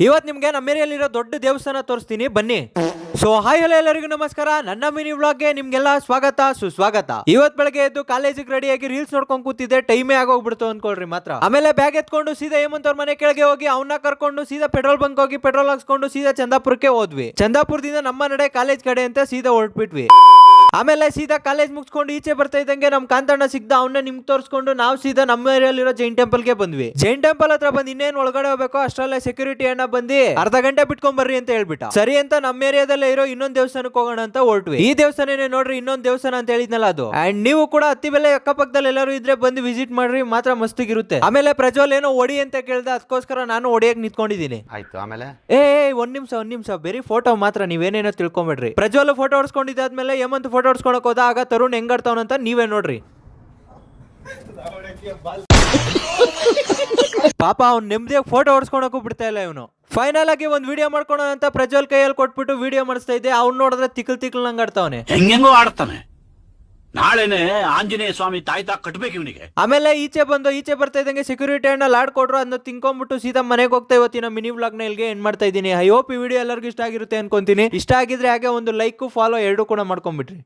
ಇವತ್ತು ನಿಮ್ಗೆ ನಮ್ಮ ಏರಿಯಲ್ಲಿರೋ ದೊಡ್ಡ ದೇವಸ್ಥಾನ ತೋರಿಸ್ತೀನಿ, ಬನ್ನಿ. ಸೊ ಹಾಯ್ ಹಲೋ ಎಲ್ಲರಿಗೂ ನಮಸ್ಕಾರ. ನನ್ನ ಮಿನಿ ವ್ಲಾಗ್ಗೆ ನಿಮ್ಗೆಲ್ಲ ಸ್ವಾಗತ ಸುಸ್ವಾಗತ. ಇವತ್ ಬೆಳಗ್ಗೆ ಎದ್ದು ಕಾಲೇಜಿಗೆ ರೆಡಿಯಾಗಿ ರೀಲ್ಸ್ ನೋಡ್ಕೊಂಡ್ ಕೂತಿದ್ದೆ, ಟೈಮೇ ಆಗೋಗ್ಬಿಡ್ತು ಅನ್ಕೊಳ್ರಿ ಮಾತ್ರ. ಆಮೇಲೆ ಬ್ಯಾಗ್ ಎತ್ಕೊಂಡು ಸೀದಾ ಹೇಮಂತ್ ಅವ್ರ ಮನೆ ಕೆಳಗೆ ಹೋಗಿ ಅವನ್ನ ಕರ್ಕೊಂಡು ಸೀದಾ ಪೆಟ್ರೋಲ್ ಬಂಕ್ ಹೋಗಿ ಪೆಟ್ರೋಲ್ ಹಾಕ್ಸ್ಕೊಂಡು ಸೀದಾ ಚಂದಾಪುರಕ್ಕೆ ಹೋದ್ವಿ. ಚಂದಾಪುರದಿಂದ ನಮ್ಮ ನಡೆ ಕಾಲೇಜ್ ಕಡೆ ಅಂತ ಸೀದಾ ಹೊರಟ್ಬಿಟ್ವಿ. ಆಮೇಲೆ ಸೀದಾ ಕಾಲೇಜ್ ಮುಗಿಸ್ಕೊಂಡು ಈಚೆ ಬರ್ತಾ ಇದ್ದಂಗೆ ನಮ್ ಕಾಂತಣ್ಣ ಸಿಗ್ದ, ಅವನ್ನ ನಿಮ್ಗೆ ತೋರಿಸ್ಕೊಂಡು ನಾವು ಸೀದಾ ನಮ್ಮ ಏರಿಯಲ್ಲಿರೋ ಜೈನ್ ಟೆಂಪಲ್ ಗೆ ಬಂದ್ವಿ. ಜೈನ್ ಟೆಂಪಲ್ ಹತ್ರ ಬಂದು ಇನ್ನೇನು ಒಳಗಡೆ ಹೋಗ್ಬೇಕು ಅಷ್ಟರಲ್ಲೇ ಸೆಕ್ಯೂರಿಟಿ ಅಣ್ಣ ಬಂದು ಅರ್ಧ ಗಂಟೆ ಬಿಟ್ಕೊಂಡ್ ಬರ್ರಿ ಅಂತ ಹೇಳ್ಬಿಟ್ಟ. ಸರಿ ಅಂತ ನಮ್ಮ ಏರಿಯಾದಲ್ಲೇ ಇರೋ ಇನ್ನೊಂದ್ ದೇವಸ್ಥಾನಕ್ಕೆ ಹೋಗೋಣ ಅಂತ ಹೊರಟ್ವಿ. ಈ ದೇವಸ್ಥಾನನೇ ನೋಡ್ರಿ, ಇನ್ನೊಂದ್ ದೇವಸ್ಥಾನ ಅಂತ ಹೇಳಿದ್ನಲ್ಲ ಅದು. ಅಂಡ್ ನೀವು ಕೂಡ ಹತ್ತಿ ಬೆಲೆ ಅಕ್ಕಪಕ್ಕದಲ್ಲಿ ಎಲ್ಲರೂ ಇದ್ರೆ ಬಂದು ವಿಸಿಟ್ ಮಾಡ್ರಿ, ಮಾತ್ರ ಮಸ್ತಿಗಿರುತ್ತೆ. ಆಮೇಲೆ ಪ್ರಜ್ವಲ್ ಏನೋ ಹೊಡಿ ಅಂತ ಕೇಳ್ದ, ಅದಕ್ಕೋಸ್ಕರ ನಾನು ಹೊಡಿಯಕ್ ನಿಂತ್ಕೊಂಡಿದ್ದೀನಿ. ಆಯ್ತು. ಆಮೇಲೆ ಒಂದ್ ನಿಮಿಷ ಬರೀ ಫೋಟೋ ಮಾತ್ರ, ನೀವೇನೇನೋ ತಿಳ್ಕೊಂಬಿಡ್ರಿ. ಪ್ರಜ್ವಲ್ ಫೋಟೋ ಹೊಡ್ಸ್ಕೊಂಡಿದ್ದಾದ್ಮೇಲೆ ಹೇಮಂತ್ ಫೋಟೋ ಹೊಡ್ಸ್ಕೊಳಕ್ ಹೋದ. ಆಗ ತರುಣ್ ಹೆಂಗಾಡ್ತಾವನಂತ ನೀವೇ ನೋಡ್ರಿ. ಪಾಪ ಅವ್ನು ನೆಮ್ಮದಿಯಾಗಿ ಫೋಟೋ ಹೊಡ್ಸ್ಕೊಳಕ್ಕೂ ಬಿಡ್ತಾ ಇಲ್ಲ ಇವನು. ಫೈನಲ್ ಆಗಿ ಒಂದ್ ವಿಡಿಯೋ ಮಾಡ್ಕೊಳೋ ಅಂತ ಪ್ರಜ್ವಲ್ ಕೈಯಲ್ಲಿ ಕೊಟ್ಬಿಟ್ಟು ವಿಡಿಯೋ ಮಾಡಿಸ್ತಾ ಇದ್ದೆ. ಅವ್ನು ನೋಡಿದ್ರೆ ತಿಕ್ಕಲ್ ನಂಗೆ ಆಡ್ತಾವನೆ, ಹೆಂಗೆಂಗೋ ಆಡ್ತಾನೆ. ನಾಳೆನೆ ಆಂಜನೇಯ ಸ್ವಾಮಿ ತಾಯ್ತಾ ಕಟ್ಬೇಕು ಇವನಿಗೆ. ಆಮೇಲೆ ಈಚೆ ಬರ್ತಾ ಇದ್ದಂಗೆ ಸೆಕ್ಯೂರಿಟಿ ಅಣ್ಣ ಲಾಡ್ ಕೊಡ್ರು, ಅದನ್ನ ತಿನ್ಕೊಂಡ್ಬಿಟ್ಟು ಸೀದಾ ಮನೆಗೆ ಹೋಗ್ತಾ ಇವತ್ತಿನ ಮಿನಿ ವ್ಲಾಗ್ ನ ಇಲ್ಲಿಗೆ ಎಂಡ್ ಮಾಡ್ತಾ ಇದ್ದೀನಿ. ಐ ಹೋಪ್ ಈ ವಿಡಿಯೋ ಎಲ್ಲರಿಗೂ ಇಷ್ಟ ಆಗಿರುತ್ತೆ ಅನ್ಕೊಂತೀನಿ. ಇಷ್ಟ ಆಗಿದ್ರೆ ಹಾಗೆ ಒಂದು ಲೈಕ್ ಫಾಲೋ ಎರಡೂ ಕೂಡ ಮಾಡ್ಕೊಂಡ್ಬಿಟ್ರಿ.